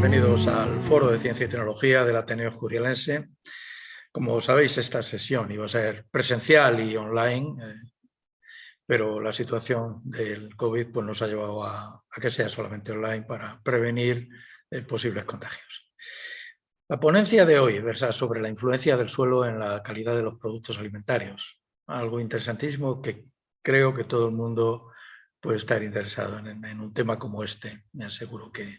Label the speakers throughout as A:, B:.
A: bienvenidos al Foro de Ciencia y Tecnología del Ateneo Escurialense. Como sabéis, esta sesión iba a ser presencial y online, pero la situación del COVID pues, nos ha llevado a que sea solamente online para prevenir posibles contagios. La ponencia de hoy versa sobre la influencia del suelo en la calidad de los productos alimentarios, algo interesantísimo que creo que todo el mundo puede estar interesado en un tema como este. Me aseguro que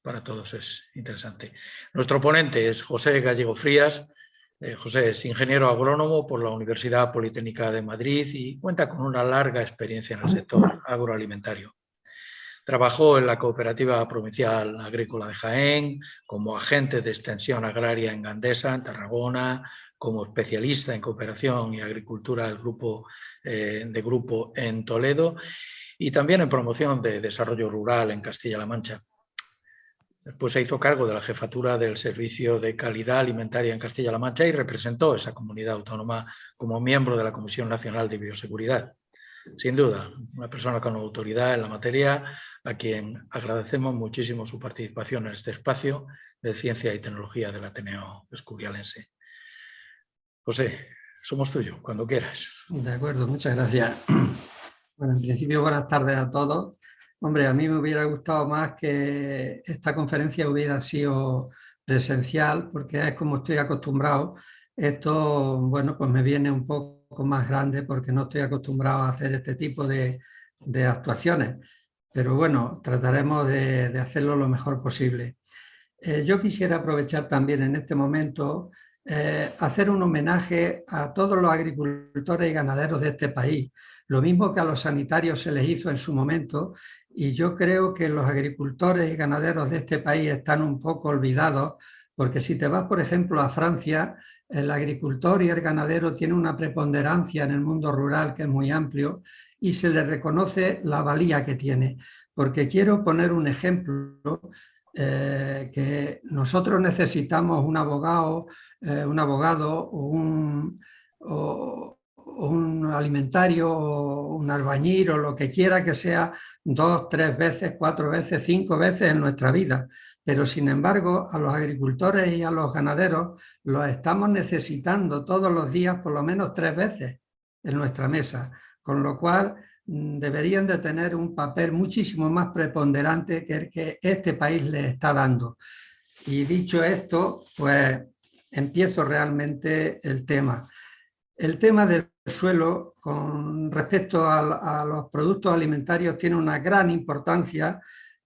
A: para todos es interesante. Nuestro ponente es José Gallego Frías. José es ingeniero agrónomo por la Universidad Politécnica de Madrid y cuenta con una larga experiencia en el sector agroalimentario. Trabajó en la Cooperativa Provincial Agrícola de Jaén, como agente de extensión agraria en Gandesa, en Tarragona, como especialista en cooperación y agricultura del grupo en Toledo y también en promoción de desarrollo rural en Castilla-La Mancha. Después se hizo cargo de la jefatura del Servicio de Calidad Alimentaria en Castilla-La Mancha y representó esa comunidad autónoma como miembro de la Comisión Nacional de Bioseguridad. Sin duda, una persona con autoridad en la materia, a quien agradecemos muchísimo su participación en este espacio de ciencia y tecnología del Ateneo Escurialense. José, somos tuyos, cuando quieras.
B: De acuerdo, muchas gracias. Bueno, en principio, buenas tardes a todos. Hombre, a mí me hubiera gustado más que esta conferencia hubiera sido presencial, porque es como estoy acostumbrado. Esto, bueno, pues me viene un poco más grande porque no estoy acostumbrado a hacer este tipo de actuaciones. Pero bueno, trataremos de hacerlo lo mejor posible. Yo quisiera aprovechar también en este momento hacer un homenaje a todos los agricultores y ganaderos de este país, lo mismo que a los sanitarios se les hizo en su momento, y yo creo que los agricultores y ganaderos de este país están un poco olvidados, porque si te vas, por ejemplo, a Francia, el agricultor y el ganadero tienen una preponderancia en el mundo rural que es muy amplio y se les reconoce la valía que tiene. Porque quiero poner un ejemplo, que nosotros necesitamos un abogado o un alimentario o un albañil o lo que quiera que sea 2, 3 veces, 4 veces, 5 veces en nuestra vida. Pero sin embargo, a los agricultores y a los ganaderos los estamos necesitando todos los días por lo menos 3 veces en nuestra mesa. Con lo cual deberían de tener un papel muchísimo más preponderante que el que este país les está dando. Y dicho esto, pues empiezo realmente el tema. El tema del suelo con respecto a los productos alimentarios tiene una gran importancia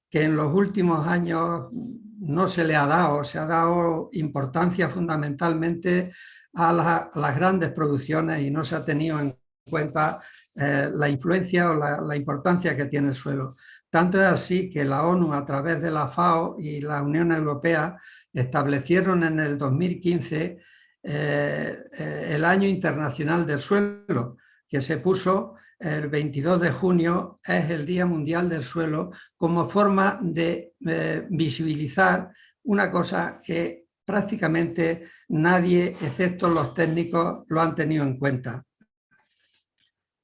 B: que en los últimos años no se le ha dado. Se ha dado importancia fundamentalmente a las grandes producciones y no se ha tenido en cuenta la influencia o la importancia que tiene el suelo. Tanto es así que la ONU, a través de la FAO y la Unión Europea, establecieron en el 2015 el Año Internacional del Suelo, que se puso el 22 de junio, es el Día Mundial del Suelo, como forma de visibilizar una cosa que prácticamente nadie, excepto los técnicos, lo han tenido en cuenta.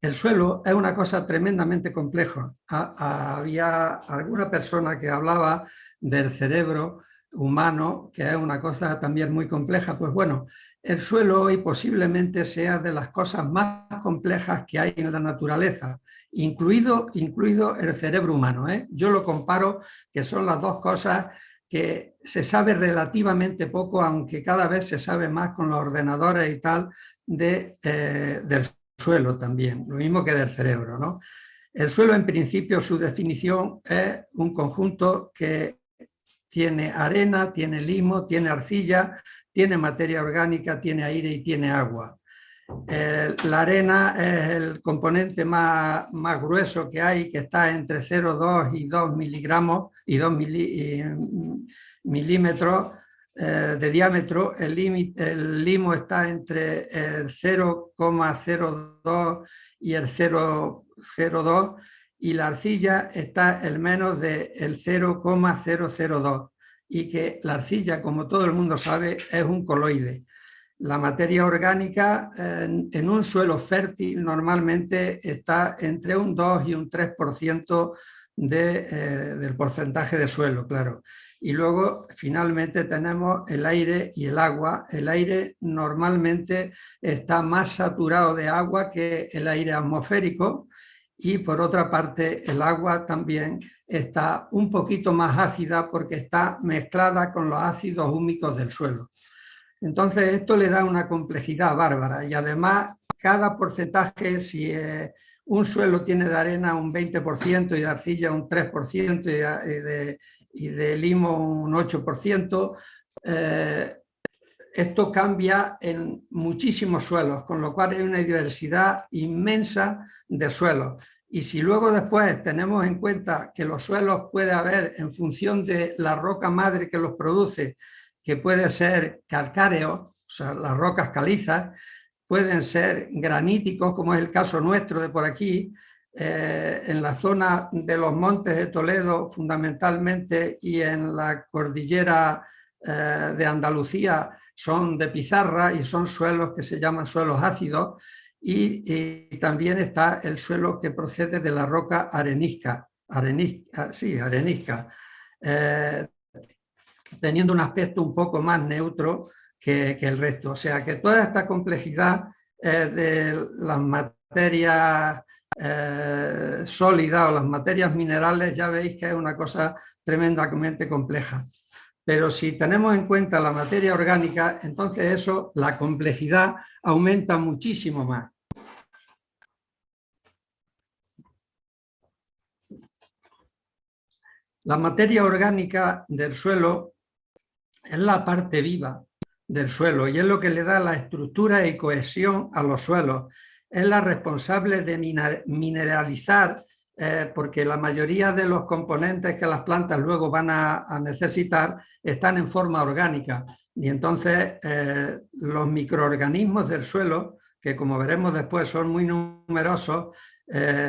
B: El suelo es una cosa tremendamente compleja. Había alguna persona que hablaba del cerebro humano, que es una cosa también muy compleja. Pues bueno, el suelo hoy posiblemente sea de las cosas más complejas que hay en la naturaleza, incluido el cerebro humano. Yo lo comparo, que son las dos cosas que se sabe relativamente poco, aunque cada vez se sabe más con los ordenadores y tal, del suelo también, lo mismo que del cerebro, ¿no? El suelo, en principio, su definición es un conjunto que tiene arena, tiene limo, tiene arcilla, tiene materia orgánica, tiene aire y tiene agua. La arena es el componente más grueso que hay, que está entre 0,2 y 2 miligramos y 2 milímetros de diámetro. El limo está entre el 0,02 y el 0,02 y la arcilla está en menos del 0,002, y que la arcilla, como todo el mundo sabe, es un coloide. La materia orgánica en un suelo fértil normalmente está entre un 2 y un 3% del porcentaje de suelo, claro. y luego finalmente tenemos el aire y el agua. El aire normalmente está más saturado de agua que el aire atmosférico, y por otra parte el agua también está un poquito más ácida porque está mezclada con los ácidos húmicos del suelo. Entonces esto le da una complejidad bárbara, y además cada porcentaje, si un suelo tiene de arena un 20% y de arcilla un 3% y de limo un 8%, esto cambia en muchísimos suelos, con lo cual hay una diversidad inmensa de suelos. Y si luego después tenemos en cuenta que los suelos puede haber, en función de la roca madre que los produce, que puede ser calcáreo, o sea, las rocas calizas, pueden ser graníticos, como es el caso nuestro de por aquí, en la zona de los montes de Toledo fundamentalmente, y en la cordillera de Andalucía son de pizarra y son suelos que se llaman suelos ácidos, y también está el suelo que procede de la roca arenisca, teniendo un aspecto un poco más neutro que el resto. O sea que toda esta complejidad de las materias sólidas o las materias minerales, ya veis que es una cosa tremendamente compleja. Pero si tenemos en cuenta la materia orgánica, entonces eso, la complejidad aumenta muchísimo más. La materia orgánica del suelo es la parte viva del suelo y es lo que le da la estructura y cohesión a los suelos. Es la responsable de mineralizar, porque la mayoría de los componentes que las plantas luego van a necesitar están en forma orgánica. Y entonces los microorganismos del suelo, que como veremos después son muy numerosos,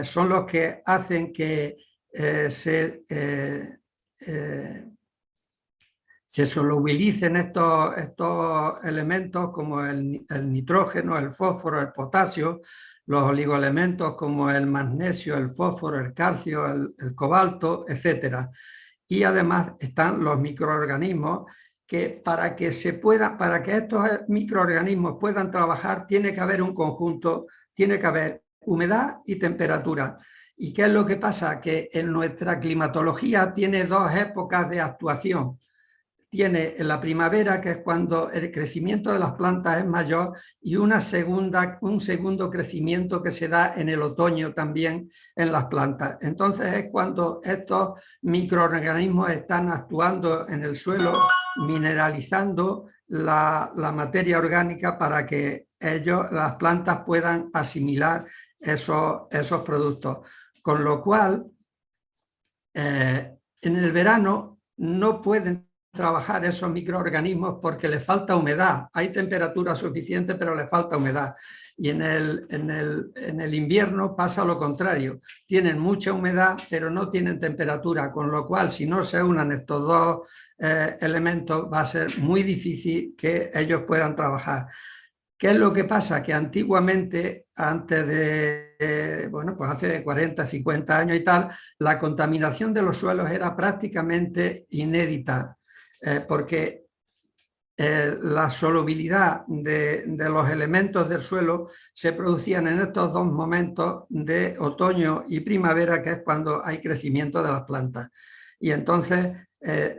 B: son los que hacen que se solubilicen estos elementos como el nitrógeno, el fósforo, el potasio, los oligoelementos como el magnesio, el fósforo, el calcio, el cobalto, etc. Y además están los microorganismos que para que estos microorganismos puedan trabajar tiene que haber un conjunto, tiene que haber humedad y temperatura. ¿Y qué es lo que pasa? Que en nuestra climatología tiene dos épocas de actuación. Tiene en la primavera, que es cuando el crecimiento de las plantas es mayor, y un segundo crecimiento que se da en el otoño también en las plantas. Entonces es cuando estos microorganismos están actuando en el suelo, mineralizando la materia orgánica para que las plantas puedan asimilar esos productos. Con lo cual, en el verano no pueden trabajar esos microorganismos porque les falta humedad. Hay temperatura suficiente, pero les falta humedad. Y en el invierno pasa lo contrario. Tienen mucha humedad, pero no tienen temperatura, con lo cual, si no se unan estos dos elementos, va a ser muy difícil que ellos puedan trabajar. ¿Qué es lo que pasa? Que antiguamente, antes de, bueno, pues hace 40, 50 años y tal, la contaminación de los suelos era prácticamente inédita, porque la solubilidad de los elementos del suelo se producían en estos dos momentos de otoño y primavera, que es cuando hay crecimiento de las plantas. Y entonces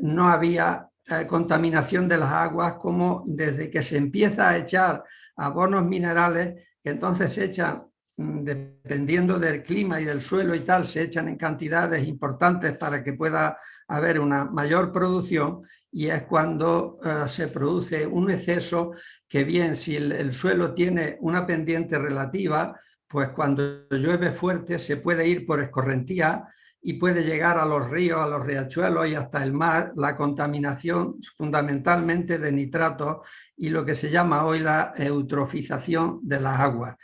B: no había contaminación de las aguas, como desde que se empieza a echar abonos minerales, que entonces se echan, dependiendo del clima y del suelo y tal, se echan en cantidades importantes para que pueda haber una mayor producción, y es cuando se produce un exceso que, bien, si el suelo tiene una pendiente relativa, pues cuando llueve fuerte se puede ir por escorrentía y puede llegar a los ríos, a los riachuelos y hasta el mar, la contaminación fundamentalmente de nitratos y lo que se llama hoy la eutrofización de las aguas.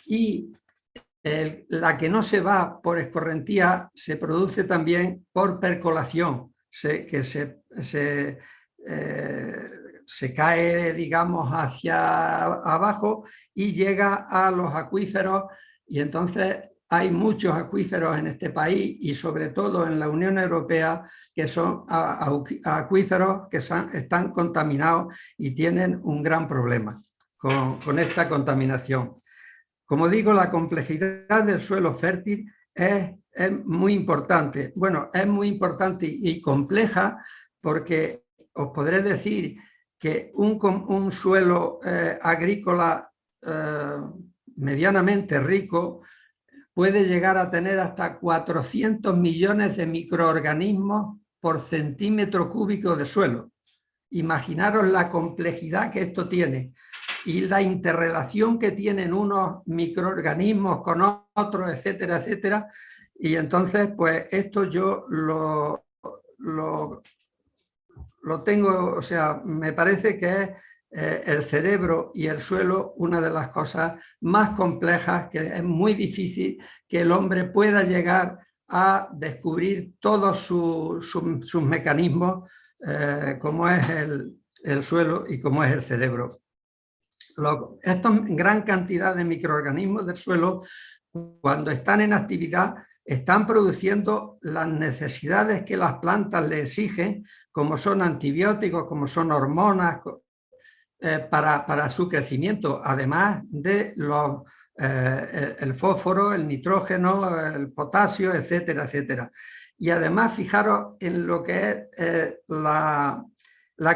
B: Y la que no se va por escorrentía se produce también por percolación, que se cae, digamos, hacia abajo y llega a los acuíferos, y entonces hay muchos acuíferos en este país y sobre todo en la Unión Europea que son acuíferos que están contaminados y tienen un gran problema con esta contaminación. Como digo, la complejidad del suelo fértil es muy importante. Bueno, es muy importante y compleja porque os podré decir que un suelo agrícola medianamente rico puede llegar a tener hasta 400 millones de microorganismos por centímetro cúbico de suelo. Imaginaros la complejidad que esto tiene y la interrelación que tienen unos microorganismos con otros, etcétera, etcétera. Y entonces, pues esto yo lo tengo, o sea, me parece que es el cerebro y el suelo una de las cosas más complejas, que es muy difícil que el hombre pueda llegar a descubrir todos sus mecanismos, como es el suelo y como es el cerebro. Esta gran cantidad de microorganismos del suelo, cuando están en actividad, están produciendo las necesidades que las plantas le exigen, como son antibióticos, como son hormonas, para su crecimiento, además de el fósforo, el nitrógeno, el potasio, etcétera, etcétera. Y además, fijaros en lo que es la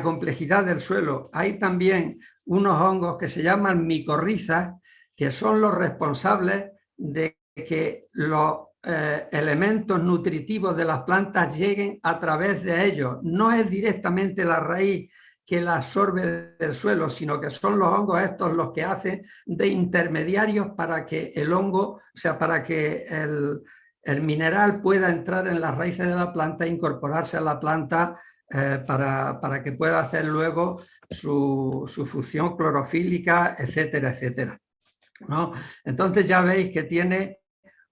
B: complejidad del suelo. Hay también unos hongos que se llaman micorrizas, que son los responsables de que los elementos nutritivos de las plantas lleguen a través de ellos. No es directamente la raíz que la absorbe del suelo, sino que son los hongos estos los que hacen de intermediarios para que el hongo, o sea, para que el mineral pueda entrar en las raíces de la planta e incorporarse a la planta para que pueda hacer luego su función clorofílica, etcétera, etcétera, ¿no? Entonces ya veis que tiene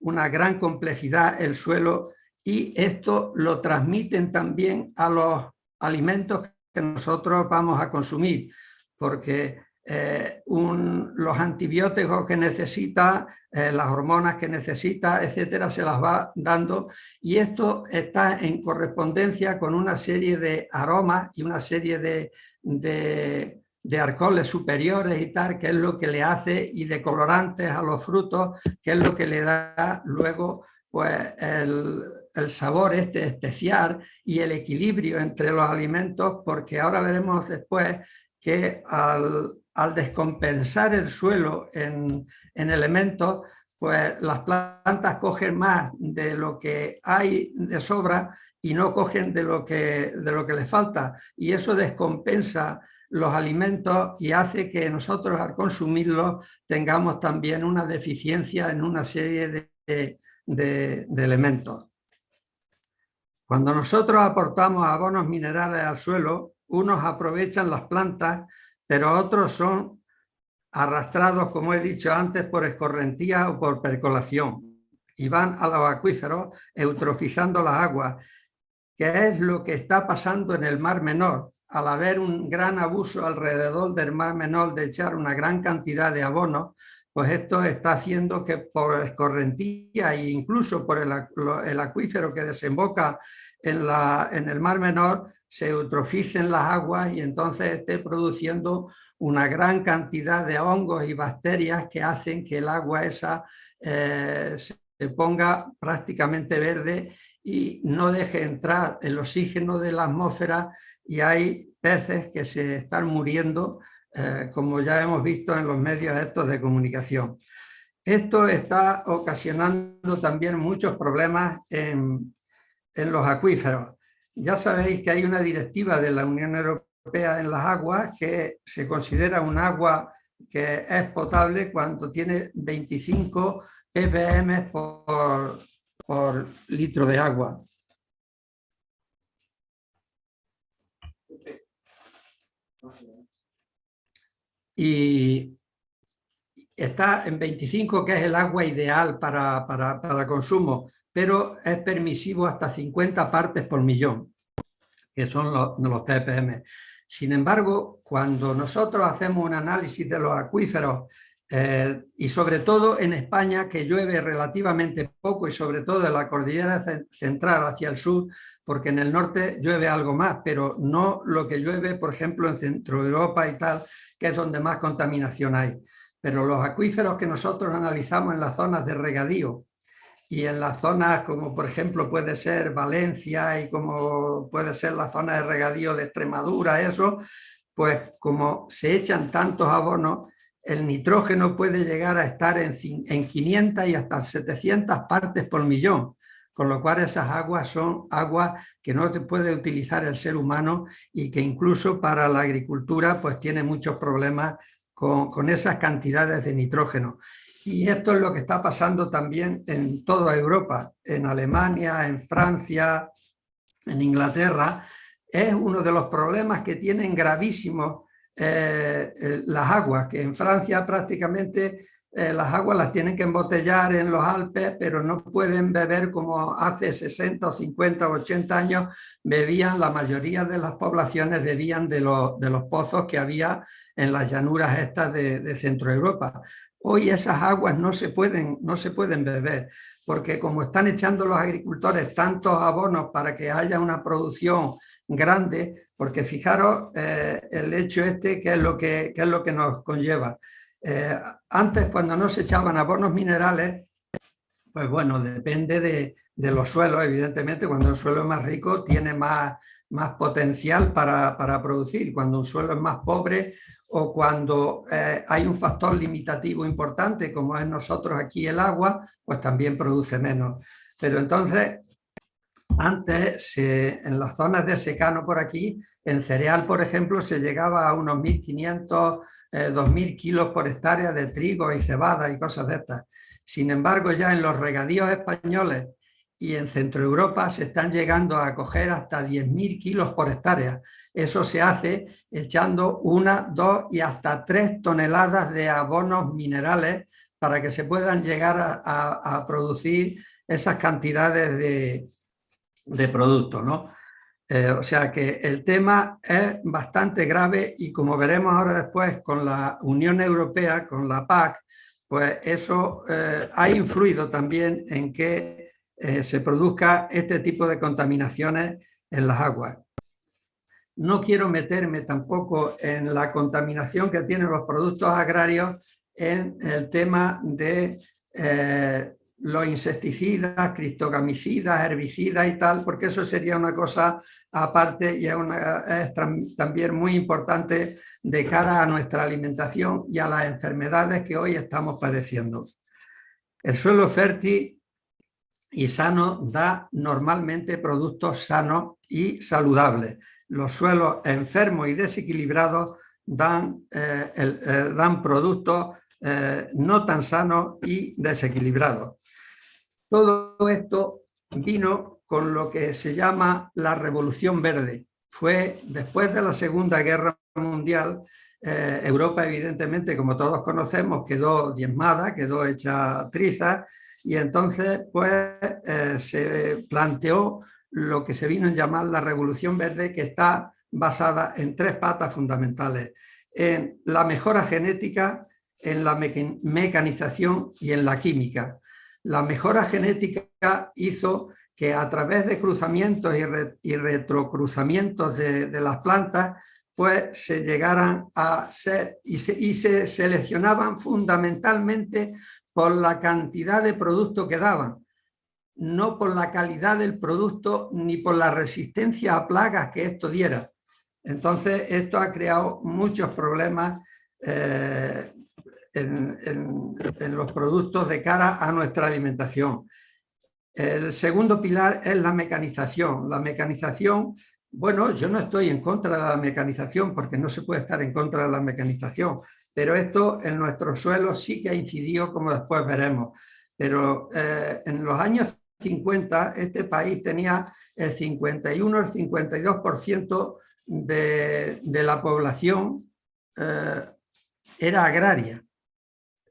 B: una gran complejidad el suelo y esto lo transmiten también a los alimentos que nosotros vamos a consumir, porque los antibióticos que necesita, las hormonas que necesita, etcétera, se las va dando, y esto está en correspondencia con una serie de aromas y una serie de alcoholes superiores y tal, que es lo que le hace, y de colorantes a los frutos, que es lo que le da luego pues el sabor este especial y el equilibrio entre los alimentos, porque ahora veremos después que al descompensar el suelo en elementos, pues las plantas cogen más de lo que hay de sobra y no cogen de lo que les falta, y eso descompensa los alimentos y hace que nosotros al consumirlos tengamos también una deficiencia en una serie de elementos. Cuando nosotros aportamos abonos minerales al suelo, unos aprovechan las plantas, pero otros son arrastrados, como he dicho antes, por escorrentía o por percolación, y van a los acuíferos eutrofizando las aguas, que es lo que está pasando en el Mar Menor. Al haber un gran abuso alrededor del Mar Menor de echar una gran cantidad de abonos, pues esto está haciendo que por escorrentía e incluso por el acuífero que desemboca en el Mar Menor se eutroficen las aguas y entonces esté produciendo una gran cantidad de hongos y bacterias que hacen que el agua esa se ponga prácticamente verde y no deje entrar el oxígeno de la atmósfera, y hay peces que se están muriendo, como ya hemos visto en los medios estos de comunicación. Esto está ocasionando también muchos problemas en los acuíferos. Ya sabéis que hay una directiva de la Unión Europea en las aguas que se considera un agua que es potable cuando tiene 25 ppm por litro de agua. Y está en 25, que es el agua ideal para consumo, pero es permisivo hasta 50 partes por millón, que son los ppm. Sin embargo, cuando nosotros hacemos un análisis de los acuíferos Y sobre todo en España, que llueve relativamente poco, y sobre todo en la cordillera central hacia el sur, porque en el norte llueve algo más, pero no lo que llueve, por ejemplo, en Centro Europa y tal, que es donde más contaminación hay. Pero los acuíferos que nosotros analizamos en las zonas de regadío y en las zonas como por ejemplo puede ser Valencia y como puede ser la zona de regadío de Extremadura, eso, pues como se echan tantos abonos, el nitrógeno puede llegar a estar en 500 y hasta 700 partes por millón, con lo cual esas aguas son aguas que no se puede utilizar el ser humano y que incluso para la agricultura pues tiene muchos problemas con esas cantidades de nitrógeno. Y esto es lo que está pasando también en toda Europa, en Alemania, en Francia, en Inglaterra. Es uno de los problemas que tienen gravísimos las aguas, que en Francia prácticamente las aguas las tienen que embotellar en los Alpes, pero no pueden beber como hace 60 o 50 o 80 años bebían, la mayoría de las poblaciones bebían de los pozos que había en las llanuras estas de Centro Europa. Hoy esas aguas no se pueden beber, porque como están echando los agricultores tantos abonos para que haya una producción grande, porque fijaros el hecho este, que es lo que nos conlleva. Antes, cuando no se echaban abonos minerales, pues bueno, depende de los suelos, evidentemente. Cuando el suelo es más rico tiene más potencial para producir. Cuando un suelo es más pobre o cuando hay un factor limitativo importante, como es nosotros aquí el agua, pues también produce menos. Pero entonces, antes en las zonas de secano por aquí, en cereal, por ejemplo, se llegaba a unos 1.500, 2.000 kilos por hectárea de trigo y cebada y cosas de estas. Sin embargo, ya en los regadíos españoles y en Centro Europa se están llegando a coger hasta 10.000 kilos por hectárea. Eso se hace echando 1, 2 y hasta 3 toneladas de abonos minerales para que se puedan llegar a producir esas cantidades de productos, ¿no? O sea que el tema es bastante grave y como veremos ahora después con la Unión Europea, con la PAC, pues eso ha influido también en que se produzca este tipo de contaminaciones en las aguas. No quiero meterme tampoco en la contaminación que tienen los productos agrarios en el tema de los insecticidas, criptogamicidas, herbicidas y tal, porque eso sería una cosa aparte y es también muy importante de cara a nuestra alimentación y a las enfermedades que hoy estamos padeciendo. El suelo fértil y sano da normalmente productos sanos y saludables. Los suelos enfermos y desequilibrados dan productos no tan sanos y desequilibrados. Todo esto vino con lo que se llama la Revolución Verde. Fue después de la Segunda Guerra Mundial. Europa, evidentemente, como todos conocemos, quedó diezmada, quedó hecha trizas, y entonces pues se planteó lo que se vino a llamar la Revolución Verde, que está basada en 3 patas fundamentales: en la mejora genética, en la mecanización y en la química. La mejora genética hizo que a través de cruzamientos y retrocruzamientos de las plantas, pues se llegaran a ser y se seleccionaban fundamentalmente por la cantidad de producto que daban, no por la calidad del producto ni por la resistencia a plagas que esto diera. Entonces, esto ha creado muchos problemas en los productos de cara a nuestra alimentación. El segundo pilar es la mecanización. La mecanización, bueno, yo no estoy en contra de la mecanización porque no se puede estar en contra de la mecanización, pero esto en nuestros suelos sí que ha incidido, como después veremos. Pero en los años 50 este país tenía el 51 o el 52% de la población era agraria.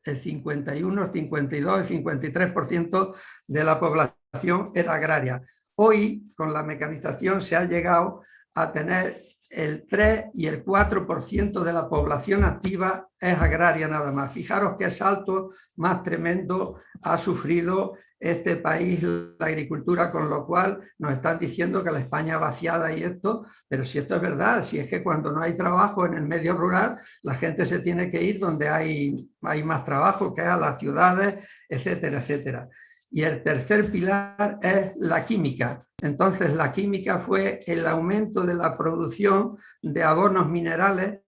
B: El 51, el 52, el 53% de la población era agraria. Hoy, con la mecanización, se ha llegado a tener el 3 y el 4% de la población activa es agraria nada más. Fijaros qué salto más tremendo ha sufrido este país, la agricultura, con lo cual nos están diciendo que la España vaciada y esto, pero si esto es verdad, si es que cuando no hay trabajo en el medio rural, la gente se tiene que ir donde hay más trabajo, que es a las ciudades, etcétera, etcétera. Y el tercer pilar es la química. Entonces, la química fue el aumento de la producción de abonos minerales,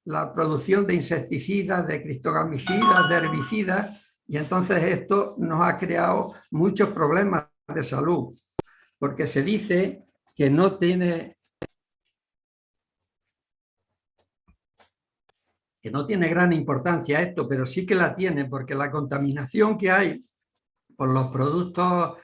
B: la producción de insecticidas, de criptogamicidas, de herbicidas, y entonces esto nos ha creado muchos problemas de salud, porque se dice que no tiene gran importancia esto, pero sí que la tiene, porque la contaminación que hay por los productos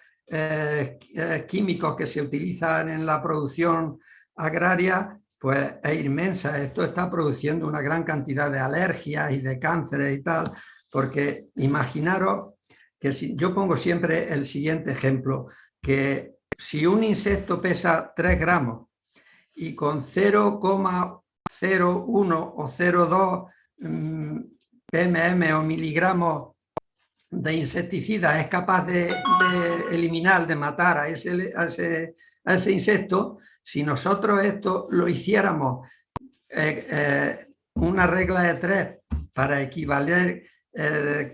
B: químicos que se utilizan en la producción agraria, pues es inmensa. Esto está produciendo una gran cantidad de alergias y de cánceres y tal, porque imaginaros que si yo pongo siempre el siguiente ejemplo, que si un insecto pesa 3 gramos y con 0,01 o 0,2 ppm o miligramos de insecticida es capaz de eliminar, de matar a ese insecto, si nosotros esto lo hiciéramos una regla de 3 para equivaler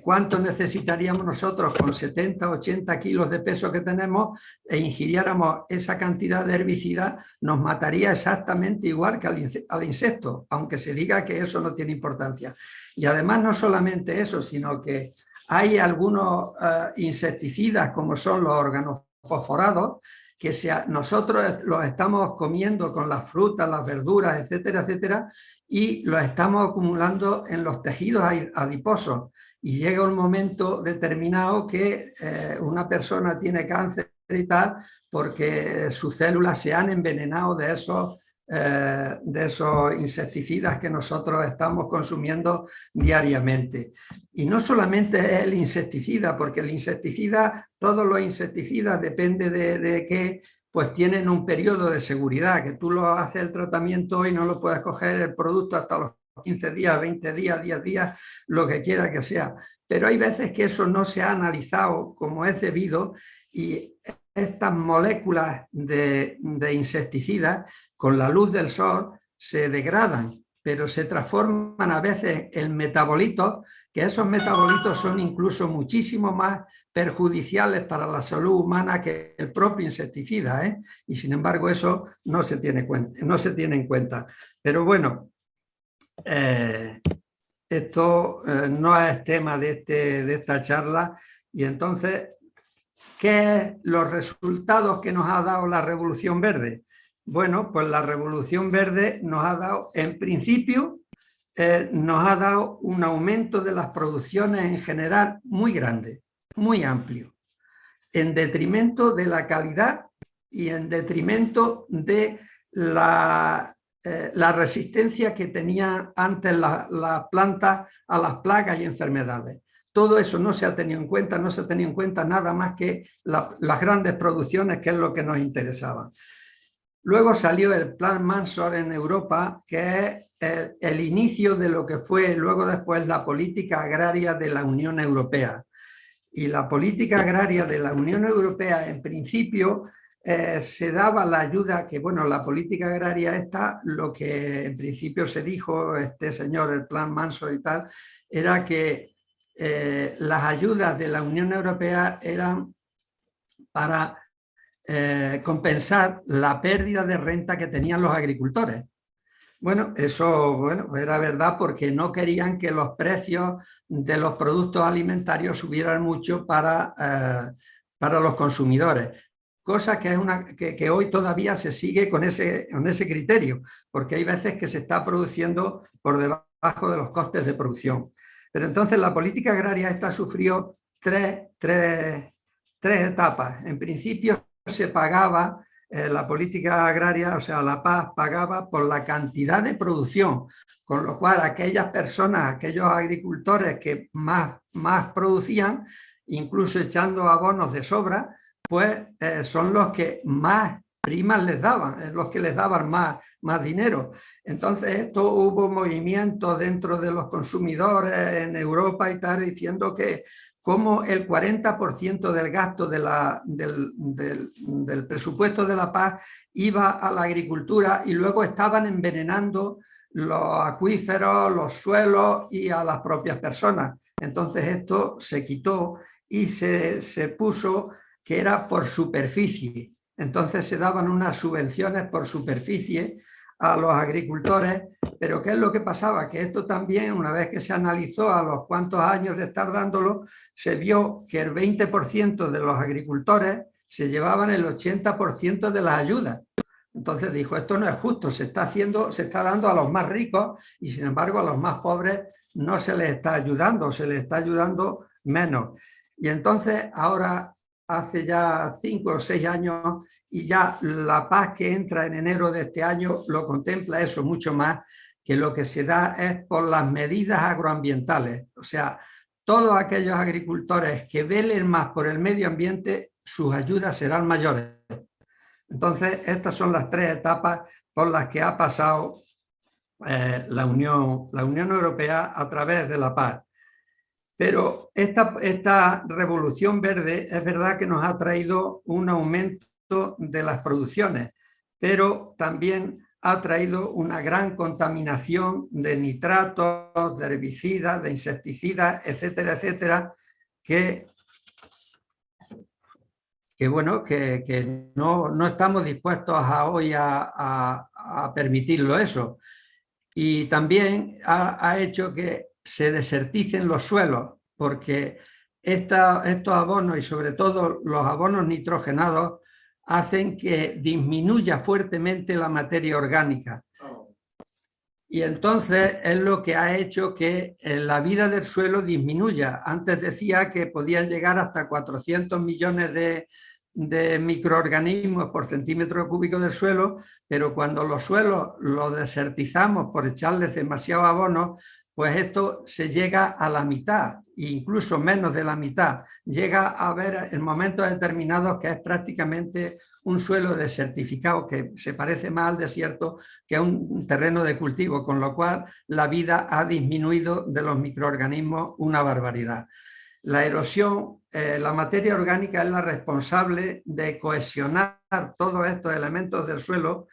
B: cuánto necesitaríamos nosotros con 70 80 kilos de peso que tenemos e ingiriéramos esa cantidad de herbicida, nos mataría exactamente igual que al insecto, aunque se diga que eso no tiene importancia. Y además no solamente eso, sino que hay algunos insecticidas, como son los organofosforados, que nosotros los estamos comiendo con las frutas, las verduras, etcétera, etcétera, y los estamos acumulando en los tejidos adiposos. Y llega un momento determinado que una persona tiene cáncer y tal, porque sus células se han envenenado de esos insecticidas que nosotros estamos consumiendo diariamente. Y no solamente es el insecticida, porque el insecticida, todos los insecticidas, depende de qué, pues tienen un periodo de seguridad, que tú lo haces el tratamiento y no lo puedes coger el producto hasta los 15 días, 20 días, 10 días, lo que quiera que sea. Pero hay veces que eso no se ha analizado como es debido y estas moléculas de insecticidas con la luz del sol se degradan, pero se transforman a veces en metabolitos, que esos metabolitos son incluso muchísimo más perjudiciales para la salud humana que el propio insecticida, ¿eh? Y sin embargo eso no se tiene en cuenta. Pero bueno, esto no es tema de esta charla, y entonces, ¿qué es los resultados que nos ha dado la Revolución Verde? Bueno, pues la Revolución Verde nos ha dado, en principio, nos ha dado un aumento de las producciones en general muy grande, muy amplio, en detrimento de la calidad y en detrimento de la resistencia que tenían antes las plantas a las plagas y enfermedades. Todo eso no se ha tenido en cuenta, no se ha tenido en cuenta nada más que las grandes producciones, que es lo que nos interesaba. Luego salió el Plan Mansor en Europa, que es el inicio de lo que fue luego después la política agraria de la Unión Europea. Y la política agraria de la Unión Europea, en principio, se daba la ayuda que, bueno, la política agraria esta, lo que en principio se dijo, este señor, el Plan Mansor y tal, era que las ayudas de la Unión Europea eran para compensar la pérdida de renta que tenían los agricultores. Bueno, eso era verdad, porque no querían que los precios de los productos alimentarios subieran mucho para los consumidores. Cosa que hoy todavía se sigue con ese criterio, porque hay veces que se está produciendo por debajo de los costes de producción. Pero entonces la política agraria esta sufrió tres etapas. En principio se pagaba, la política agraria, o sea, la PAC pagaba por la cantidad de producción, con lo cual aquellas personas, aquellos agricultores que más producían, incluso echando abonos de sobra, pues son los que más primas les daban, los que les daban más dinero. Entonces esto hubo movimientos dentro de los consumidores en Europa y tal, diciendo que como el 40% del gasto del presupuesto de la PAC iba a la agricultura y luego estaban envenenando los acuíferos, los suelos y a las propias personas. Entonces esto se quitó y se puso que era por superficie. Entonces se daban unas subvenciones por superficie a los agricultores, pero ¿qué es lo que pasaba? Que esto también, una vez que se analizó a los cuantos años de estar dándolo, se vio que el 20% de los agricultores se llevaban el 80% de las ayudas. Entonces dijo, esto no es justo, se está dando a los más ricos y sin embargo a los más pobres no se les está ayudando, se les está ayudando menos. Y entonces ahora hace ya 5 o 6 años y ya la PAC que entra en enero de este año lo contempla eso mucho más, que lo que se da es por las medidas agroambientales. O sea, todos aquellos agricultores que velen más por el medio ambiente, sus ayudas serán mayores. Entonces, estas son las 3 etapas por las que ha pasado la Unión Europea a través de la PAC. Pero esta revolución verde es verdad que nos ha traído un aumento de las producciones, pero también ha traído una gran contaminación de nitratos, de herbicidas, de insecticidas, etcétera, etcétera, que no estamos dispuestos hoy a permitirlo eso. Y también ha hecho que se deserticen los suelos, porque estos abonos y sobre todo los abonos nitrogenados hacen que disminuya fuertemente la materia orgánica. Y entonces es lo que ha hecho que la vida del suelo disminuya. Antes decía que podían llegar hasta 400 millones de microorganismos por centímetro cúbico del suelo, pero cuando los suelos los desertizamos por echarles demasiado abono, pues esto se llega a la mitad, incluso menos de la mitad. Llega a haber en momentos determinados que es prácticamente un suelo desertificado, que se parece más al desierto que a un terreno de cultivo, con lo cual la vida ha disminuido de los microorganismos una barbaridad. La erosión, la materia orgánica es la responsable de cohesionar todos estos elementos del suelo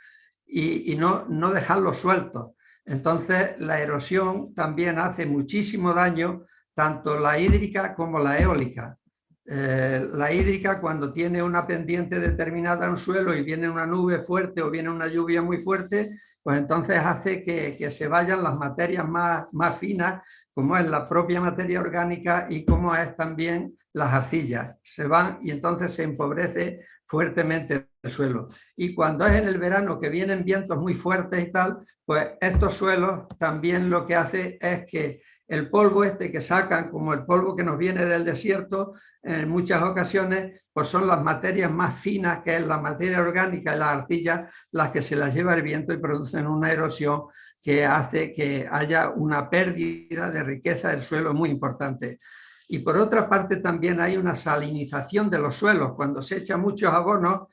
B: y no dejarlos sueltos. Entonces, la erosión también hace muchísimo daño, tanto la hídrica como la eólica. La hídrica, cuando tiene una pendiente determinada en un suelo y viene una nube fuerte o viene una lluvia muy fuerte, pues entonces hace que se vayan las materias más finas, como es la propia materia orgánica y como es también las arcillas. Se van y entonces se empobrece fuertemente el suelo. Y cuando es en el verano que vienen vientos muy fuertes y tal, pues estos suelos también lo que hace es que el polvo este que sacan, como el polvo que nos viene del desierto, en muchas ocasiones, pues son las materias más finas, que es la materia orgánica y las arcillas, las que se las lleva el viento y producen una erosión que hace que haya una pérdida de riqueza del suelo muy importante. Y por otra parte también hay una salinización de los suelos. Cuando se echa muchos abonos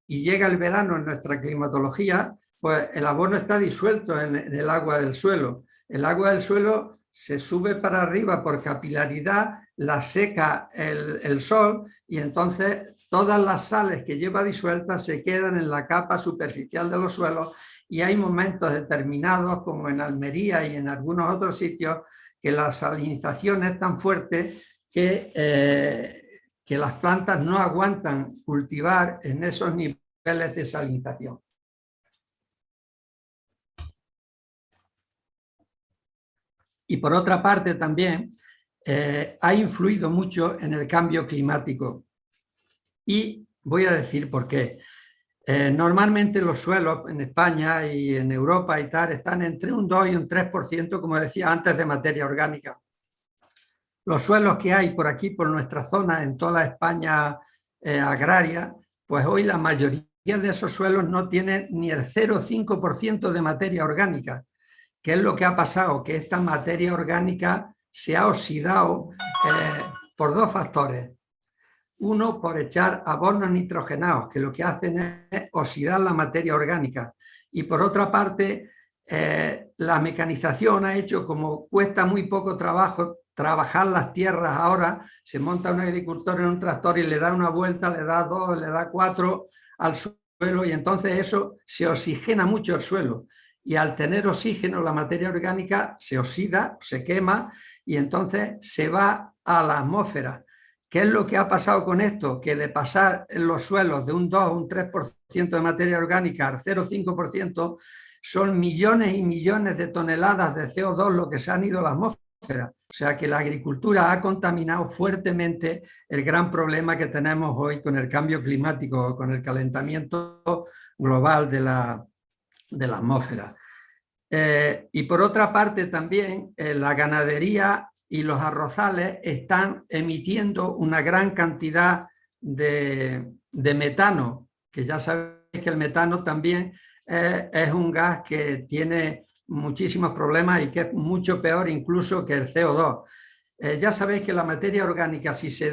B: y llega el verano en nuestra climatología, pues el abono está disuelto en el agua del suelo. El agua del suelo se sube para arriba por capilaridad, la seca el sol y entonces todas las sales que lleva disueltas se quedan en la capa superficial de los suelos y hay momentos determinados, como en Almería y en algunos otros sitios, que la salinización es tan fuerte que las plantas no aguantan cultivar en esos niveles de salinización. Y por otra parte también ha influido mucho en el cambio climático. Y voy a decir por qué. Normalmente los suelos en España y en Europa y tal están entre un 2 y un 3%, como decía antes, de materia orgánica. Los suelos que hay por aquí, por nuestra zona, en toda la España agraria, pues hoy la mayoría de esos suelos no tienen ni el 0,5% de materia orgánica. ¿Qué es lo que ha pasado? Que esta materia orgánica se ha oxidado por dos factores. Uno, por echar abonos nitrogenados, que lo que hacen es oxidar la materia orgánica. Y por otra parte, la mecanización ha hecho, como cuesta muy poco trabajo trabajar las tierras ahora, se monta un agricultor en un tractor y le da una vuelta, le da 2, le da 4 al suelo, y entonces eso se oxigena mucho el suelo. Y al tener oxígeno, la materia orgánica se oxida, se quema, y entonces se va a la atmósfera. ¿Qué es lo que ha pasado con esto? Que de pasar en los suelos de un 2 o un 3% de materia orgánica al 0,5%, son millones y millones de toneladas de CO2 lo que se han ido a la atmósfera. O sea que la agricultura ha contaminado fuertemente el gran problema que tenemos hoy con el cambio climático, con el calentamiento global de la atmósfera. Y por otra parte también la ganadería y los arrozales están emitiendo una gran cantidad de metano, que ya sabéis que el metano también es un gas que tiene muchísimos problemas y que es mucho peor incluso que el CO2. Ya sabéis que la materia orgánica, si se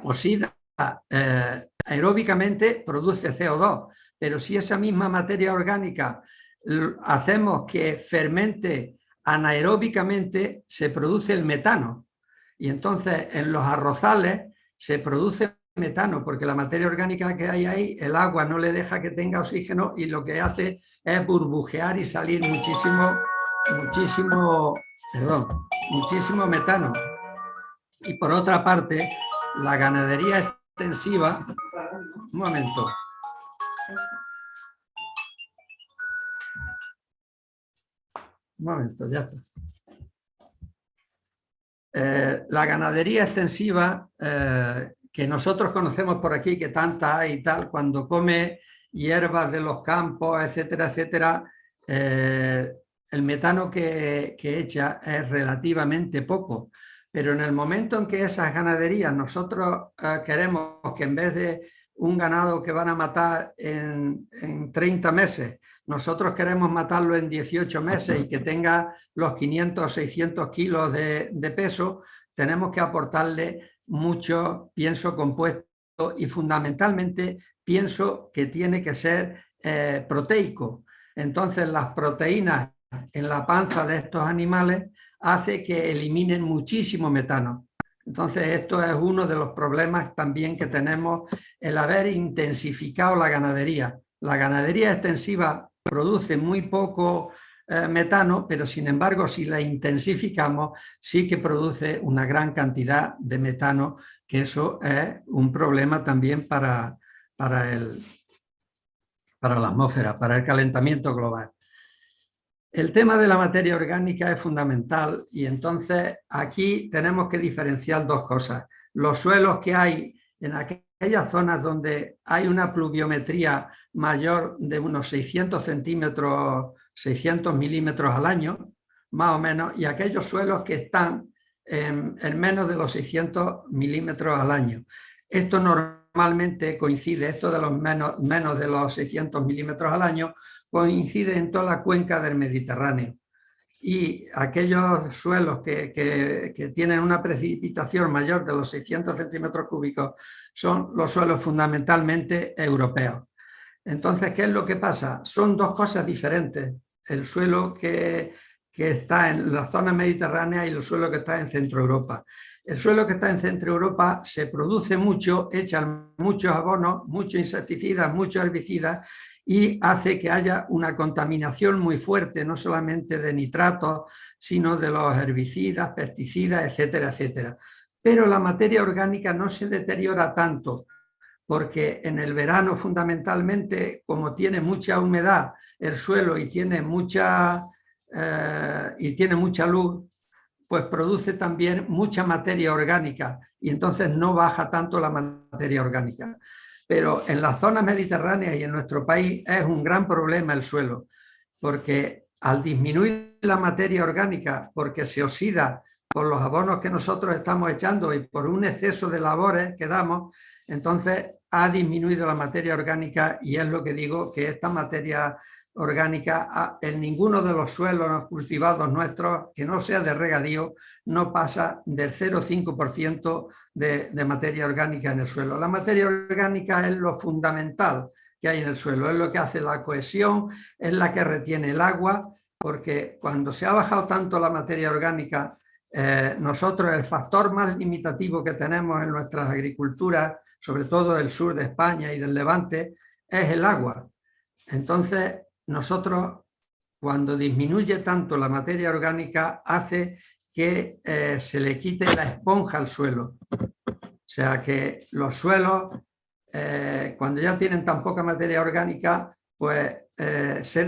B: oxida aeróbicamente, produce CO2, pero si esa misma materia orgánica hacemos que fermente anaeróbicamente, se produce el metano. Y entonces en los arrozales se produce metano, porque la materia orgánica que hay ahí, el agua no le deja que tenga oxígeno y lo que hace es burbujear y salir muchísimo metano. Y por otra parte, la ganadería extensiva... Un momento. Un momento, ya está. La ganadería extensiva, que nosotros conocemos por aquí, que tanta hay y tal, cuando come hierbas de los campos, etcétera, etcétera, el metano que echa es relativamente poco. Pero en el momento en que esas ganaderías nosotros queremos que en vez de un ganado que van a matar en 30 meses, nosotros queremos matarlo en 18 meses y que tenga los 500 o 600 kilos de peso, tenemos que aportarle mucho pienso compuesto y fundamentalmente pienso que tiene que ser proteico. Entonces las proteínas en la panza de estos animales hace que eliminen muchísimo metano. Entonces esto es uno de los problemas también que tenemos, el haber intensificado la ganadería. La ganadería extensiva produce muy poco metano, pero sin embargo si la intensificamos sí que produce una gran cantidad de metano, que eso es un problema también para la atmósfera, para el calentamiento global. El tema de la materia orgánica es fundamental y entonces aquí tenemos que diferenciar dos cosas. Los suelos que hay en aquellas zonas donde hay una pluviometría mayor de unos 600 centímetros, 600 milímetros al año, más o menos, y aquellos suelos que están en menos de los 600 milímetros al año. Esto normalmente coincide, esto de los menos de los 600 milímetros al año, coincide en toda la cuenca del Mediterráneo. Y aquellos suelos que tienen una precipitación mayor de los 600 centímetros cúbicos son los suelos fundamentalmente europeos. Entonces, ¿qué es lo que pasa? Son dos cosas diferentes. El suelo que está en la zona mediterránea y el suelo que está en Centro Europa. El suelo que está en Centro Europa se produce mucho, echan muchos abonos, muchos insecticidas, muchos herbicidas, y hace que haya una contaminación muy fuerte, no solamente de nitratos, sino de los herbicidas, pesticidas, etcétera, etcétera. Pero la materia orgánica no se deteriora tanto, porque en el verano fundamentalmente, como tiene mucha humedad el suelo y tiene mucha luz, pues produce también mucha materia orgánica y entonces no baja tanto la materia orgánica. Pero en las zonas mediterráneas y en nuestro país es un gran problema el suelo, porque al disminuir la materia orgánica, porque se oxida por los abonos que nosotros estamos echando y por un exceso de labores que damos, entonces ha disminuido la materia orgánica y es lo que digo, que esta materia orgánica en ninguno de los suelos cultivados nuestros que no sea de regadío no pasa del 0,5% de materia orgánica en el suelo. La materia orgánica es lo fundamental que hay en el suelo, es lo que hace la cohesión, es la que retiene el agua, porque cuando se ha bajado tanto la materia orgánica, nosotros el factor más limitativo que tenemos en nuestras agriculturas, sobre todo del sur de España y del Levante, es el agua. Entonces, nosotros, cuando disminuye tanto la materia orgánica, hace que se le quite la esponja al suelo. O sea que los suelos, cuando ya tienen tan poca materia orgánica, pues se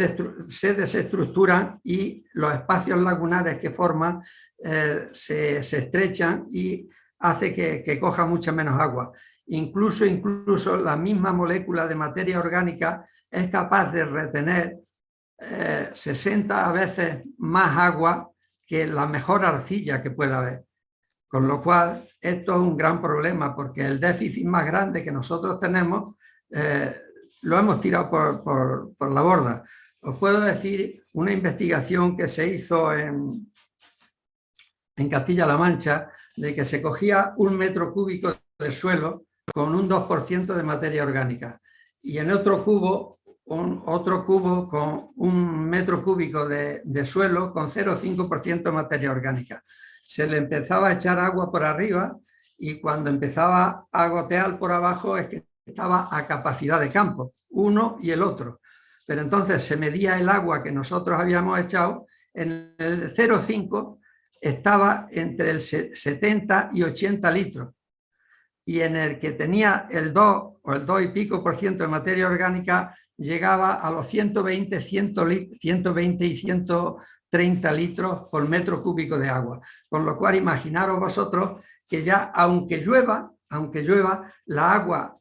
B: desestructuran y los espacios lagunares que forman se estrechan y hace que coja mucha menos agua. Incluso la misma molécula de materia orgánica es capaz de retener 60 veces más agua que la mejor arcilla que pueda haber. Con lo cual, esto es un gran problema porque el déficit más grande que nosotros tenemos lo hemos tirado por la borda. Os puedo decir una investigación que se hizo en Castilla-La Mancha, de que se cogía 1 metro cúbico de suelo con un 2% de materia orgánica y en otro cubo con 1 metro cúbico de suelo con 0,5% de materia orgánica. Se le empezaba a echar agua por arriba y cuando empezaba a gotear por abajo es que estaba a capacidad de campo, uno y el otro. Pero entonces se medía el agua que nosotros habíamos echado, en el 0,5 estaba entre el 70 y 80 litros. Y en el que tenía el 2 o el 2 y pico por ciento de materia orgánica llegaba a los 120 y 130 litros por metro cúbico de agua. Con lo cual, imaginaros vosotros que ya, aunque llueva,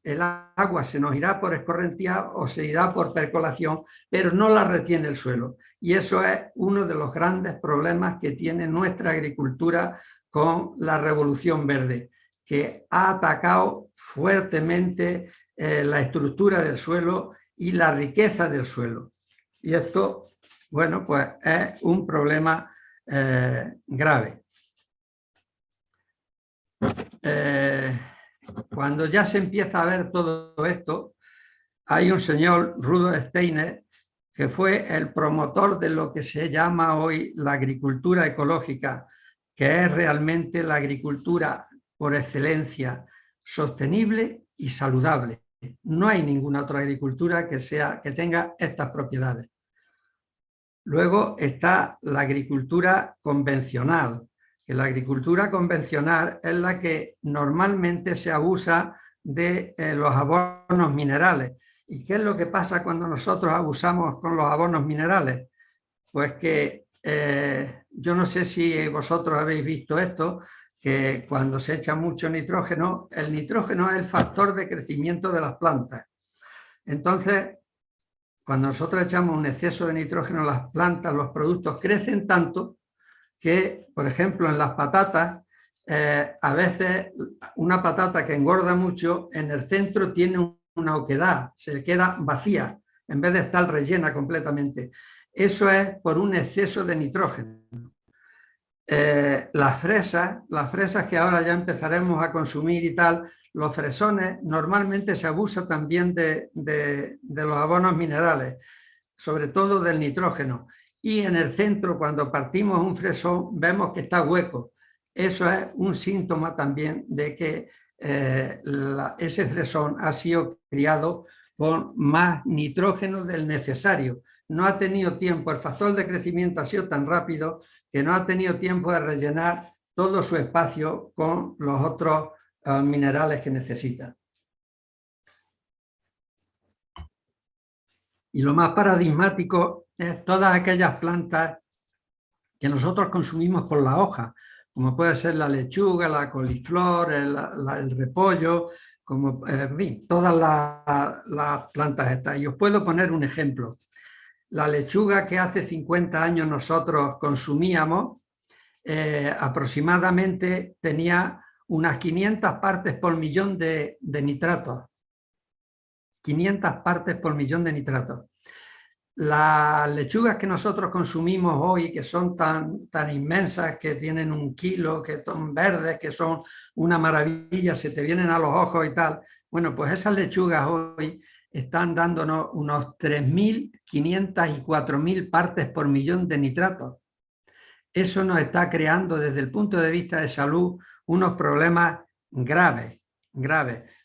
B: el agua se nos irá por escorrentía o se irá por percolación, pero no la retiene el suelo. Y eso es uno de los grandes problemas que tiene nuestra agricultura con la revolución verde, que ha atacado fuertemente la estructura del suelo y la riqueza del suelo. Y esto, bueno, pues es un problema grave. Cuando ya se empieza a ver todo esto, hay un señor, Rudolf Steiner, que fue el promotor de lo que se llama hoy la agricultura ecológica, que es realmente la agricultura por excelencia, sostenible y saludable. No hay ninguna otra agricultura que tenga estas propiedades. Luego está la agricultura convencional, que la agricultura convencional es la que normalmente se abusa de los abonos minerales. ¿Y qué es lo que pasa cuando nosotros abusamos con los abonos minerales? Pues que yo no sé si vosotros habéis visto esto, que cuando se echa mucho nitrógeno, el nitrógeno es el factor de crecimiento de las plantas. Entonces, cuando nosotros echamos un exceso de nitrógeno, las plantas, los productos crecen tanto que, por ejemplo, en las patatas, a veces una patata que engorda mucho, en el centro tiene una oquedad, se queda vacía, en vez de estar rellena completamente. Eso es por un exceso de nitrógeno. Las fresas que ahora ya empezaremos a consumir y tal, los fresones, normalmente se abusa también de los abonos minerales, sobre todo del nitrógeno. Y en el centro, cuando partimos un fresón, vemos que está hueco. Eso es un síntoma también de que ese fresón ha sido criado con más nitrógeno del necesario. No ha tenido tiempo, el factor de crecimiento ha sido tan rápido que no ha tenido tiempo de rellenar todo su espacio con los otros minerales que necesita. Y lo más paradigmático es todas aquellas plantas que nosotros consumimos por la hoja, como puede ser la lechuga, la coliflor, el repollo, como todas las plantas estas. Y os puedo poner un ejemplo. La lechuga que hace 50 años nosotros consumíamos, aproximadamente tenía unas 500 partes por millón de nitratos. 500 partes por millón de nitratos. Las lechugas que nosotros consumimos hoy, que son tan inmensas, que tienen 1 kilo, que son verdes, que son una maravilla, se te vienen a los ojos y tal, bueno, pues esas lechugas hoy están dándonos unos 3.500 y 4.000 partes por millón de nitratos. Eso nos está creando desde el punto de vista de salud unos problemas graves,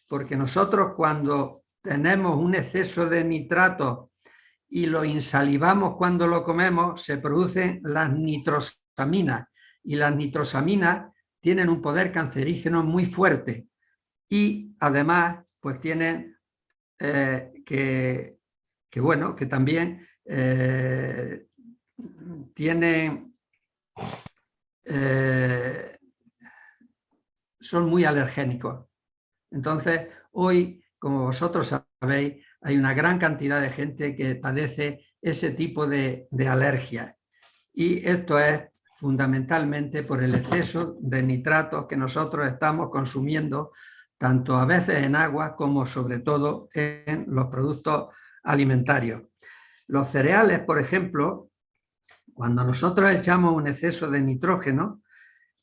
B: porque nosotros cuando tenemos un exceso de nitratos y lo insalivamos cuando lo comemos, se producen las nitrosaminas, y las nitrosaminas tienen un poder cancerígeno muy fuerte y además pues tienen que también tienen son muy alergénicos. Entonces, hoy, como vosotros sabéis, hay una gran cantidad de gente que padece ese tipo de alergias. Y esto es fundamentalmente por el exceso de nitratos que nosotros estamos consumiendo, tanto a veces en agua como sobre todo en los productos alimentarios. Los cereales, por ejemplo, cuando nosotros echamos un exceso de nitrógeno,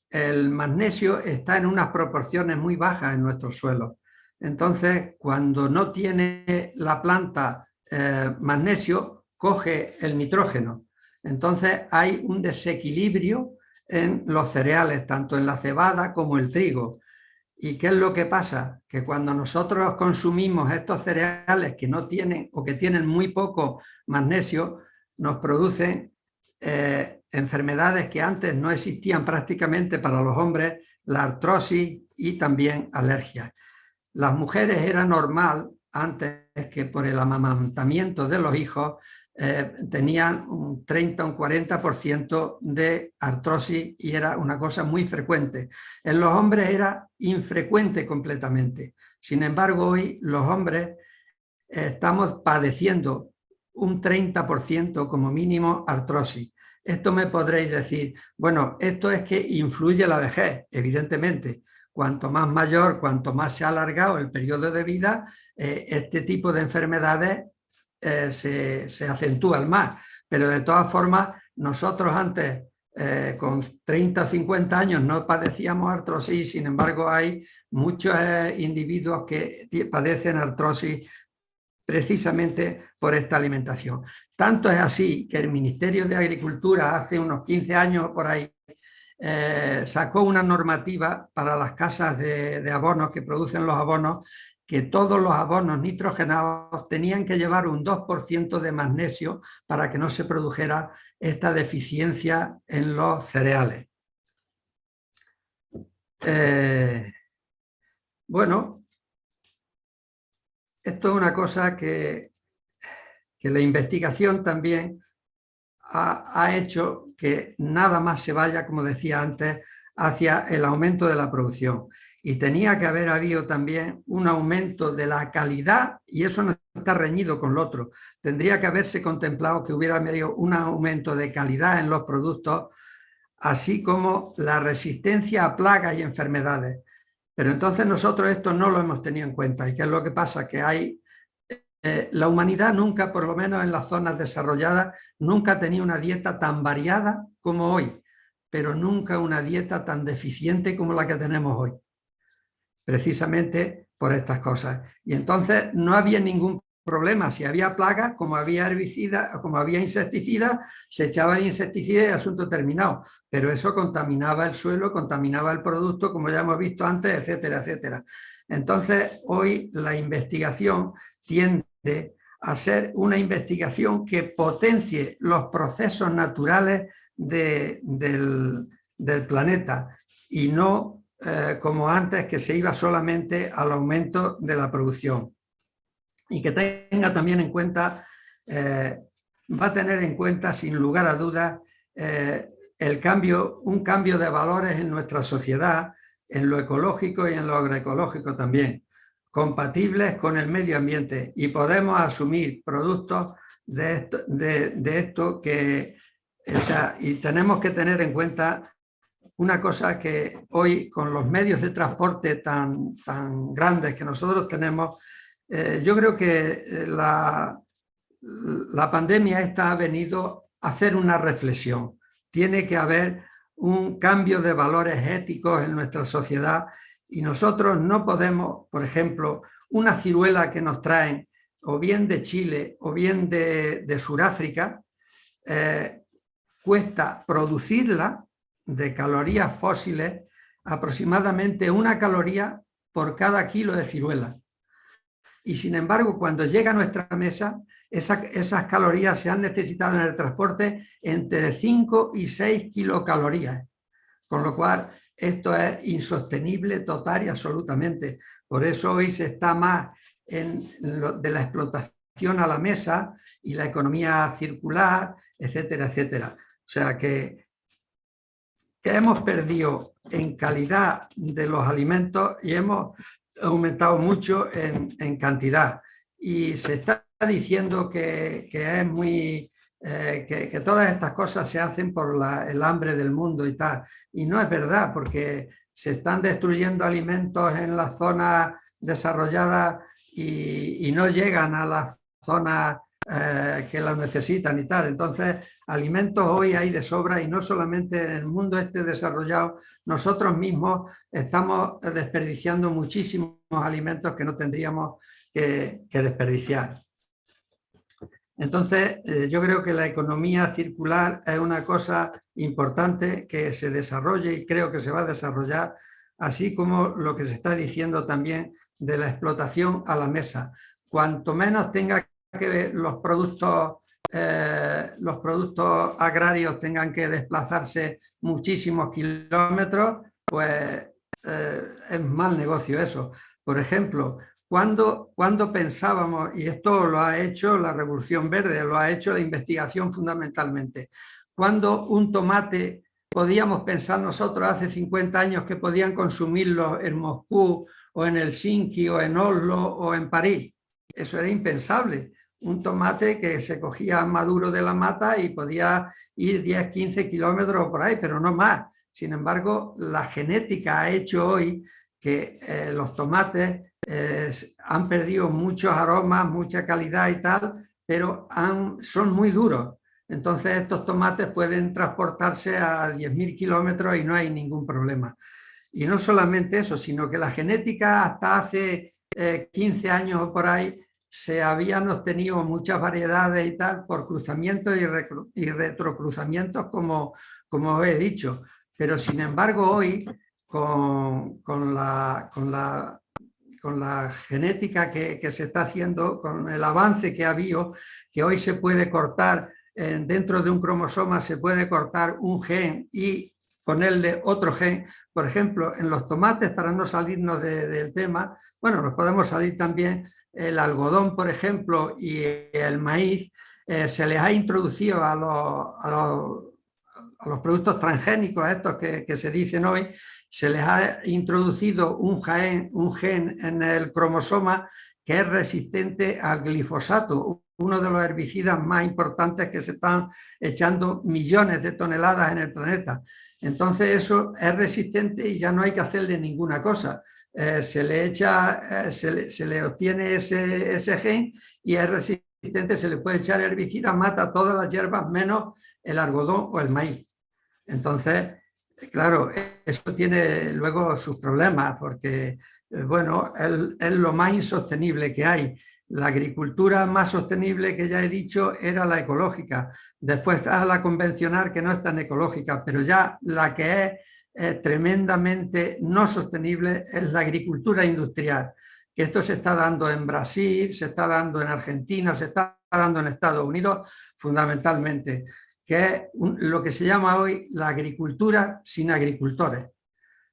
B: el magnesio está en unas proporciones muy bajas en nuestro suelo. Entonces, cuando no tiene la planta magnesio, coge el nitrógeno. Entonces, hay un desequilibrio en los cereales, tanto en la cebada como el trigo. ¿Y qué es lo que pasa? Que cuando nosotros consumimos estos cereales que no tienen o que tienen muy poco magnesio, nos producen enfermedades que antes no existían prácticamente para los hombres, la artrosis y también alergias. Las mujeres era normal antes que por el amamantamiento de los hijos tenían un 30 o un 40% de artrosis y era una cosa muy frecuente. En los hombres era infrecuente completamente. Sin embargo, hoy los hombres estamos padeciendo un 30% como mínimo artrosis. Esto me podréis decir, bueno, esto es que influye la vejez, evidentemente. Cuanto más mayor, cuanto más se ha alargado el periodo de vida, este tipo de enfermedades se acentúan más. Pero de todas formas, nosotros antes, con 30 o 50 años, no padecíamos artrosis, sin embargo, hay muchos individuos que padecen artrosis precisamente por esta alimentación. Tanto es así que el Ministerio de Agricultura hace unos 15 años por ahí sacó una normativa para las casas de abonos que producen los abonos, que todos los abonos nitrogenados tenían que llevar un 2% de magnesio para que no se produjera esta deficiencia en los cereales. Bueno, esto es una cosa que la investigación también ha hecho que nada más se vaya, como decía antes, hacia el aumento de la producción. Y tenía que haber habido también un aumento de la calidad, y eso no está reñido con lo otro. Tendría que haberse contemplado que hubiera medio un aumento de calidad en los productos, así como la resistencia a plagas y enfermedades. Pero entonces nosotros esto no lo hemos tenido en cuenta. ¿Y qué es lo que pasa? Que hay la humanidad nunca, por lo menos en las zonas desarrolladas, nunca ha tenido una dieta tan variada como hoy, pero nunca una dieta tan deficiente como la que tenemos hoy, precisamente por estas cosas. Y entonces no había ningún problema. Si había plagas, como había herbicidas, como había insecticidas, se echaban insecticidas y asunto terminado. Pero eso contaminaba el suelo, contaminaba el producto, como ya hemos visto antes, etcétera, etcétera. Entonces, hoy la investigación tiende a ser una investigación que potencie los procesos naturales del planeta y no como antes, que se iba solamente al aumento de la producción. Y que tenga también en cuenta, va a tener en cuenta sin lugar a dudas un cambio de valores en nuestra sociedad, en lo ecológico y en lo agroecológico también, compatibles con el medio ambiente, y podemos asumir productos de esto que, o sea, y tenemos que tener en cuenta una cosa, que hoy con los medios de transporte tan grandes que nosotros tenemos, yo creo que la pandemia esta ha venido a hacer una reflexión. Tiene que haber un cambio de valores éticos en nuestra sociedad y nosotros no podemos, por ejemplo, una ciruela que nos traen o bien de Chile o bien de Sudáfrica, cuesta producirla de calorías fósiles aproximadamente 1 caloría por cada kilo de ciruela. Y sin embargo, cuando llega a nuestra mesa, esas calorías se han necesitado en el transporte entre 5 y 6 kilocalorías. Con lo cual, esto es insostenible total y absolutamente. Por eso hoy se está más de la explotación a la mesa y la economía circular, etcétera, etcétera. O sea que hemos perdido en calidad de los alimentos y hemos aumentado mucho en cantidad. Y se está diciendo que es muy... que todas estas cosas se hacen por el hambre del mundo y tal. Y no es verdad, porque se están destruyendo alimentos en las zonas desarrolladas y no llegan a las zonas que las necesitan y tal. Entonces, alimentos hoy hay de sobra y no solamente en el mundo este desarrollado, nosotros mismos estamos desperdiciando muchísimos alimentos que no tendríamos que desperdiciar. Entonces, yo creo que la economía circular es una cosa importante que se desarrolle y creo que se va a desarrollar, así como lo que se está diciendo también de la explotación a la mesa. Cuanto menos tenga que los productos agrarios tengan que desplazarse muchísimos kilómetros, pues es mal negocio eso. Por ejemplo, cuando pensábamos, y esto lo ha hecho la Revolución Verde, lo ha hecho la investigación fundamentalmente, cuando un tomate podíamos pensar nosotros hace 50 años que podían consumirlo en Moscú o en Helsinki o en Oslo o en París. Eso era impensable. Un tomate que se cogía maduro de la mata y podía ir 10, 15 kilómetros por ahí, pero no más. Sin embargo, la genética ha hecho hoy que los tomates han perdido muchos aromas, mucha calidad y tal, pero son muy duros. Entonces estos tomates pueden transportarse a 10.000 kilómetros y no hay ningún problema. Y no solamente eso, sino que la genética hasta hace 15 años o por ahí se habían obtenido muchas variedades y tal por cruzamientos y retrocruzamientos, como he dicho. Pero sin embargo hoy, con la genética que se está haciendo, con el avance que ha habido, que hoy se puede cortar, dentro de un cromosoma se puede cortar un gen y ponerle otro gen. Por ejemplo, en los tomates, para no salirnos del tema, bueno, nos podemos salir también el algodón, por ejemplo, y el maíz, se les ha introducido a los productos transgénicos, estos que se dicen hoy, se les ha introducido un gen en el cromosoma que es resistente al glifosato, uno de los herbicidas más importantes que se están echando millones de toneladas en el planeta. Entonces eso es resistente y ya no hay que hacerle ninguna cosa. Se le obtiene ese gen y es resistente, se le puede echar herbicida, mata todas las hierbas menos el algodón o el maíz. Entonces, claro, eso tiene luego sus problemas porque, bueno, es lo más insostenible que hay. La agricultura más sostenible que ya he dicho era la ecológica. Después está la convencional que no es tan ecológica, pero ya la que es tremendamente no sostenible es la agricultura industrial. Que esto se está dando en Brasil, se está dando en Argentina, se está dando en Estados Unidos fundamentalmente, que es lo que se llama hoy la agricultura sin agricultores.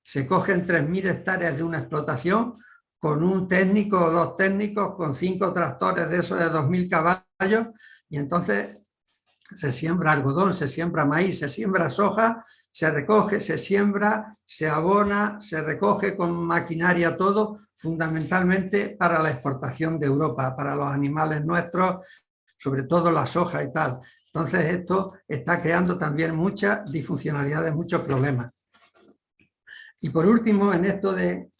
B: Se cogen 3.000 hectáreas de una explotación con un técnico o 2 técnicos, con 5 tractores de esos de 2.000 caballos, y entonces se siembra algodón, se siembra maíz, se siembra soja, se recoge, se siembra, se abona, se recoge con maquinaria todo, fundamentalmente para la exportación de Europa, para los animales nuestros, sobre todo la soja y tal. Entonces esto está creando también muchas disfuncionalidades, muchos problemas. Y por último, en esto del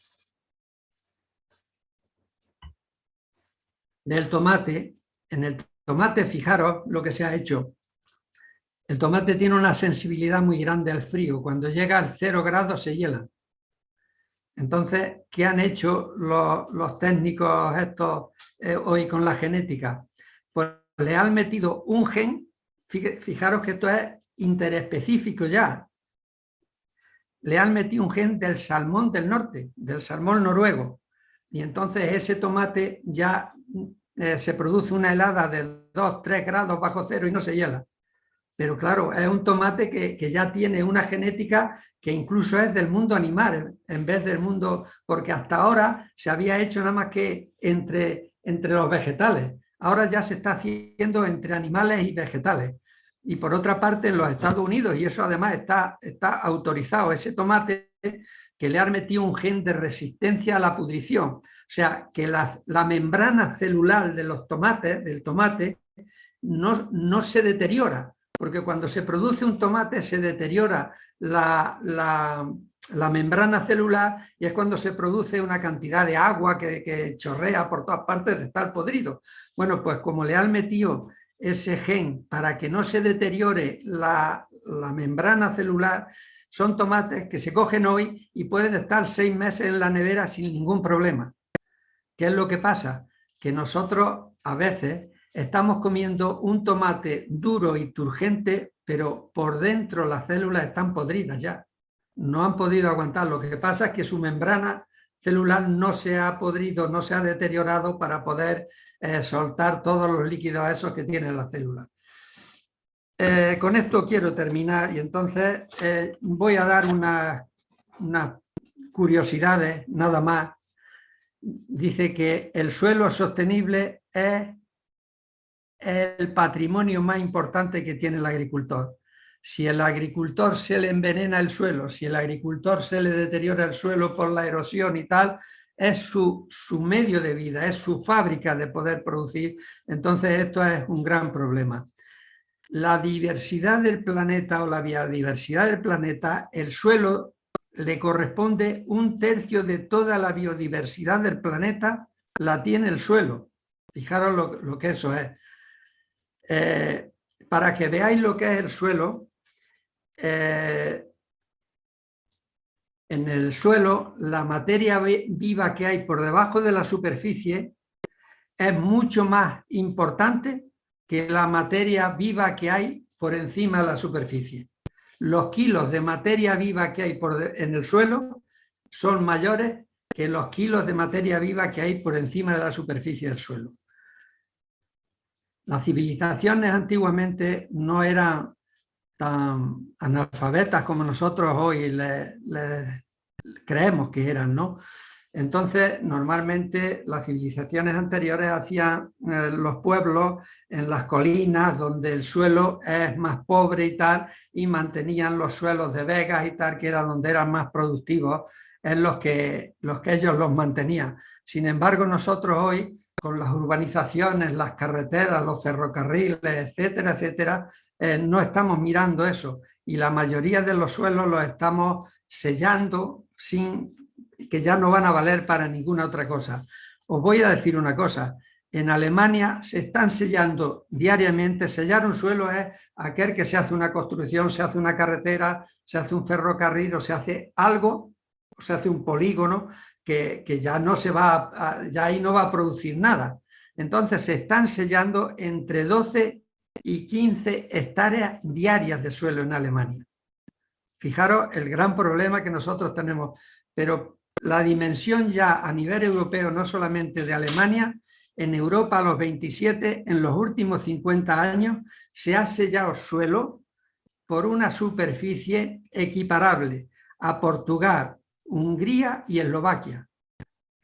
B: tomate, en el tomate, fijaros lo que se ha hecho. El tomate tiene una sensibilidad muy grande al frío. Cuando llega al 0 grados se hiela. Entonces, ¿qué han hecho los técnicos estos hoy con la genética? Pues le han metido un gen, fijaros que esto es interespecífico ya. Le han metido un gen del salmón del norte, del salmón noruego. Y entonces ese tomate ya se produce una helada de 2-3 grados bajo cero y no se hiela. Pero claro, es un tomate que ya tiene una genética que incluso es del mundo animal, en vez del mundo, porque hasta ahora se había hecho nada más que entre los vegetales. Ahora ya se está haciendo entre animales y vegetales. Y por otra parte, en los Estados Unidos, y eso además está autorizado, ese tomate que le han metido un gen de resistencia a la pudrición. O sea, que la membrana celular de los tomates, del tomate, no se deteriora. Porque cuando se produce un tomate se deteriora la membrana celular y es cuando se produce una cantidad de agua que chorrea por todas partes de estar podrido. Bueno, pues como le han metido ese gen para que no se deteriore la membrana celular, son tomates que se cogen hoy y pueden estar 6 meses en la nevera sin ningún problema. ¿Qué es lo que pasa? Que nosotros a veces estamos comiendo un tomate duro y turgente, pero por dentro las células están podridas ya. No han podido aguantar. Lo que pasa es que su membrana celular no se ha podrido, no se ha deteriorado para poder soltar todos los líquidos esos que tiene la célula. Con esto quiero terminar y entonces voy a dar unas curiosidades, nada más. Dice que el suelo sostenible es el patrimonio más importante que tiene el agricultor. Si el agricultor se le envenena el suelo, si el agricultor se le deteriora el suelo por la erosión y tal, es su medio de vida, es su fábrica de poder producir. Entonces esto es un gran problema. La diversidad del planeta o la biodiversidad del planeta, el suelo le corresponde 1/3 de toda la biodiversidad del planeta, la tiene el suelo. Fijaros lo que eso es. Para que veáis lo que es el suelo, en el suelo la materia viva que hay por debajo de la superficie es mucho más importante que la materia viva que hay por encima de la superficie. Los kilos de materia viva que hay en el suelo son mayores que los kilos de materia viva que hay por encima de la superficie del suelo. Las civilizaciones antiguamente no eran tan analfabetas como nosotros hoy les creemos que eran, ¿no? Entonces, normalmente las civilizaciones anteriores hacían los pueblos en las colinas donde el suelo es más pobre y tal, y mantenían los suelos de vegas y tal, que era donde eran más productivos, en los que ellos los mantenían. Sin embargo, nosotros hoy, con las urbanizaciones, las carreteras, los ferrocarriles, etcétera, etcétera, no estamos mirando eso y la mayoría de los suelos los estamos sellando que ya no van a valer para ninguna otra cosa. Os voy a decir una cosa, en Alemania se están sellando diariamente. Sellar un suelo es aquel que se hace una construcción, se hace una carretera, se hace un ferrocarril o se hace algo, o se hace un polígono que ya no se va ya ahí no va a producir nada. Entonces se están sellando entre 12 y 15 hectáreas diarias de suelo en Alemania. Fijaros el gran problema que nosotros tenemos, pero la dimensión ya a nivel europeo, no solamente de Alemania, en Europa, los 27, en los últimos 50 años, se ha sellado suelo por una superficie equiparable a Portugal, Hungría y Eslovaquia.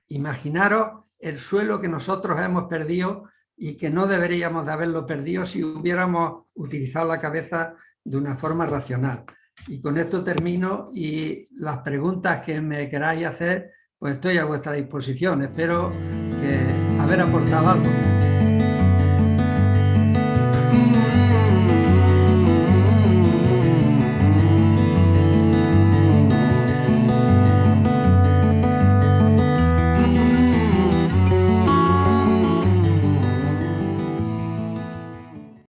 B: Imaginaros el suelo que nosotros hemos perdido y que no deberíamos de haberlo perdido si hubiéramos utilizado la cabeza de una forma racional. Y con esto termino y las preguntas que me queráis hacer, pues estoy a vuestra disposición. Espero haber aportado algo.